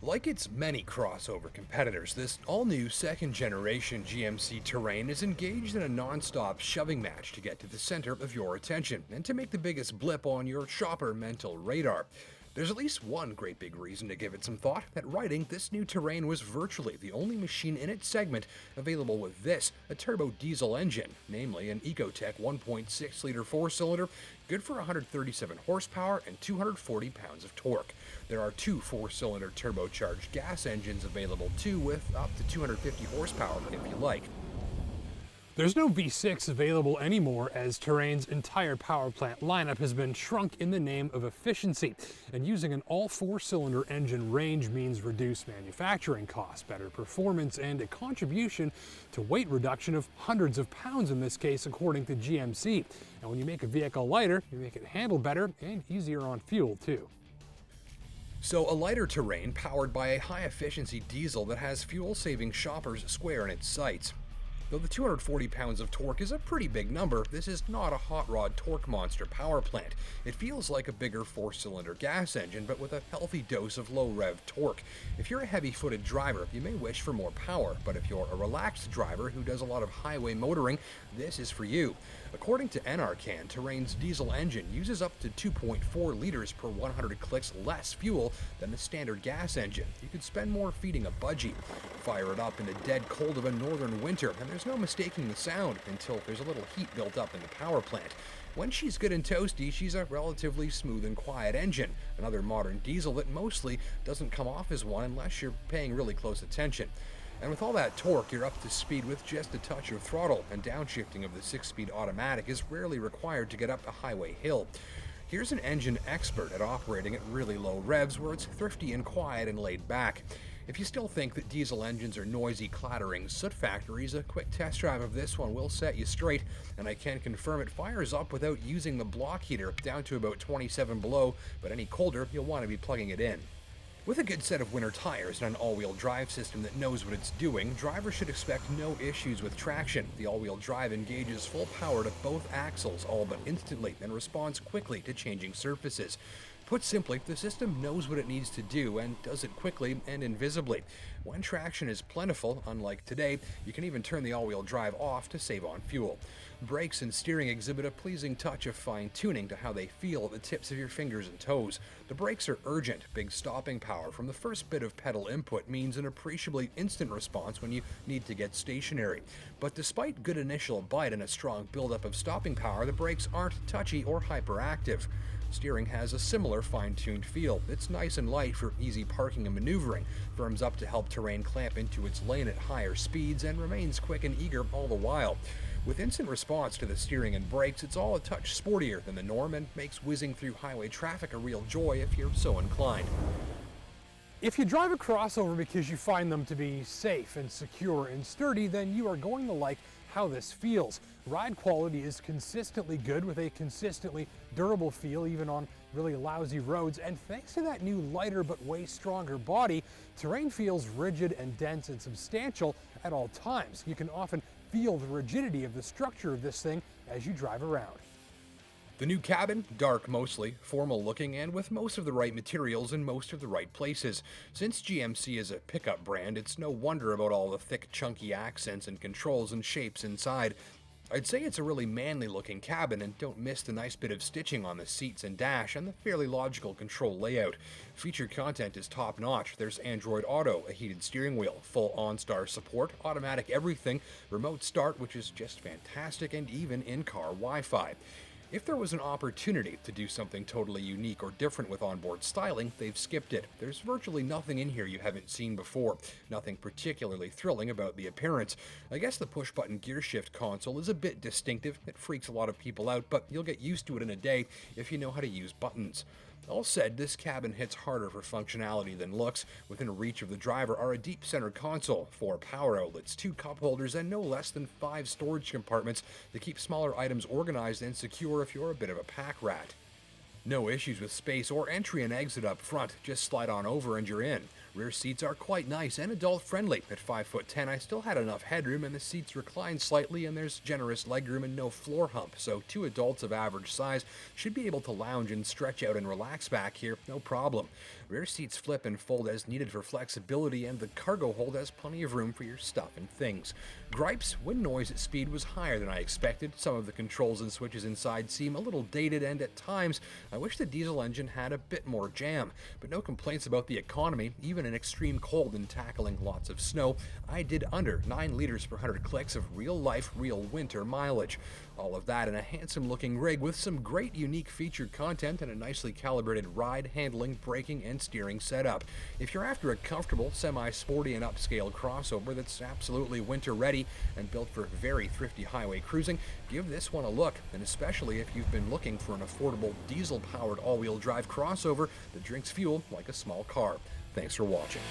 Like its many crossover competitors, this all-new second-generation GMC Terrain is engaged in a non-stop shoving match to get to the center of your attention and to make the biggest blip on your shopper mental radar. There's at least one great big reason to give it some thought. At writing, this new Terrain was virtually the only machine in its segment available with this, a turbo diesel engine, namely an Ecotec 1.6-liter four-cylinder, good for 137 horsepower and 240 pounds of torque. There are two four-cylinder turbocharged gas engines available too, with up to 250 horsepower if you like. There's no V6 available anymore, as Terrain's entire power plant lineup has been shrunk in the name of efficiency. And using an all four-cylinder engine range means reduced manufacturing costs, better performance, and a contribution to weight reduction of hundreds of pounds in this case, according to GMC. And when you make a vehicle lighter, you make it handle better and easier on fuel too. So a lighter Terrain powered by a high-efficiency diesel that has fuel-saving shoppers square in its sights. Though the 240 pounds of torque is a pretty big number, this is not a hot rod torque monster power plant. It feels like a bigger four-cylinder gas engine, but with a healthy dose of low-rev torque. If you're a heavy-footed driver, you may wish for more power, but if you're a relaxed driver who does a lot of highway motoring, this is for you. According to Narcan, Terrain's diesel engine uses up to 2.4 liters per 100 clicks less fuel than the standard gas engine. You could spend more feeding a budgie. Fire it up in the dead cold of a northern winter, and there's no mistaking the sound until there's a little heat built up in the power plant. When she's good and toasty, she's a relatively smooth and quiet engine, another modern diesel that mostly doesn't come off as one unless you're paying really close attention. And with all that torque, you're up to speed with just a touch of throttle, and downshifting of the 6-speed automatic is rarely required to get up a highway hill. Here's an engine expert at operating at really low revs where it's thrifty and quiet and laid back. If you still think that diesel engines are noisy, clattering soot factories, a quick test drive of this one will set you straight, and I can confirm it fires up without using the block heater down to about 27 below, but any colder, you'll want to be plugging it in. With a good set of winter tires and an all-wheel drive system that knows what it's doing, drivers should expect no issues with traction. The all-wheel drive engages full power to both axles all but instantly and responds quickly to changing surfaces. Put simply, the system knows what it needs to do and does it quickly and invisibly. When traction is plentiful, unlike today, you can even turn the all-wheel drive off to save on fuel. Brakes and steering exhibit a pleasing touch of fine-tuning to how they feel at the tips of your fingers and toes. The brakes are urgent. Big stopping power from the first bit of pedal input means an appreciably instant response when you need to get stationary. But despite good initial bite and a strong buildup of stopping power, the brakes aren't touchy or hyperactive. Steering has a similar fine-tuned feel. It's nice and light for easy parking and maneuvering, firms up to help Terrain clamp into its lane at higher speeds, and remains quick and eager all the while. With instant response to the steering and brakes, it's all a touch sportier than the norm and makes whizzing through highway traffic a real joy if you're so inclined. If you drive a crossover because you find them to be safe and secure and sturdy, then you are going to like how this feels. Ride quality is consistently good with a consistently durable feel even on really lousy roads, and thanks to that new lighter but way stronger body, Terrain feels rigid and dense and substantial at all times. You can often feel the rigidity of the structure of this thing as you drive around. The new cabin, dark mostly, formal looking, and with most of the right materials in most of the right places. Since GMC is a pickup brand, it's no wonder about all the thick, chunky accents and controls and shapes inside. I'd say it's a really manly looking cabin, and don't miss the nice bit of stitching on the seats and dash and the fairly logical control layout. Featured content is top notch. There's Android Auto, a heated steering wheel, full OnStar support, automatic everything, remote start, which is just fantastic, and even in-car Wi-Fi. If there was an opportunity to do something totally unique or different with onboard styling, they've skipped it. There's virtually nothing in here you haven't seen before. Nothing particularly thrilling about the appearance. I guess the push-button gear shift console is a bit distinctive. It freaks a lot of people out, but you'll get used to it in a day if you know how to use buttons. All said, this cabin hits harder for functionality than looks. Within reach of the driver are a deep center console, 4 power outlets, 2 cup holders, and no less than 5 storage compartments to keep smaller items organized and secure if you're a bit of a pack rat. No issues with space or entry and exit up front, just slide on over and you're in. Rear seats are quite nice and adult-friendly. At 5'10", I still had enough headroom, and the seats recline slightly, and there's generous legroom and no floor hump, so two adults of average size should be able to lounge and stretch out and relax back here, no problem. Rear seats flip and fold as needed for flexibility, and the cargo hold has plenty of room for your stuff and things. Gripes: wind noise at speed was higher than I expected. Some of the controls and switches inside seem a little dated, and at times I wish the diesel engine had a bit more jam. But no complaints about the economy. Even in extreme cold and tackling lots of snow, I did under 9 liters per 100 clicks of real life, real winter mileage. All of that in a handsome looking rig with some great unique featured content and a nicely calibrated ride, handling, braking, and steering setup. If you're after a comfortable, semi-sporty and upscale crossover that's absolutely winter ready and built for very thrifty highway cruising, give this one a look, and especially if you've been looking for an affordable diesel-powered all-wheel drive crossover that drinks fuel like a small car. Thanks for watching.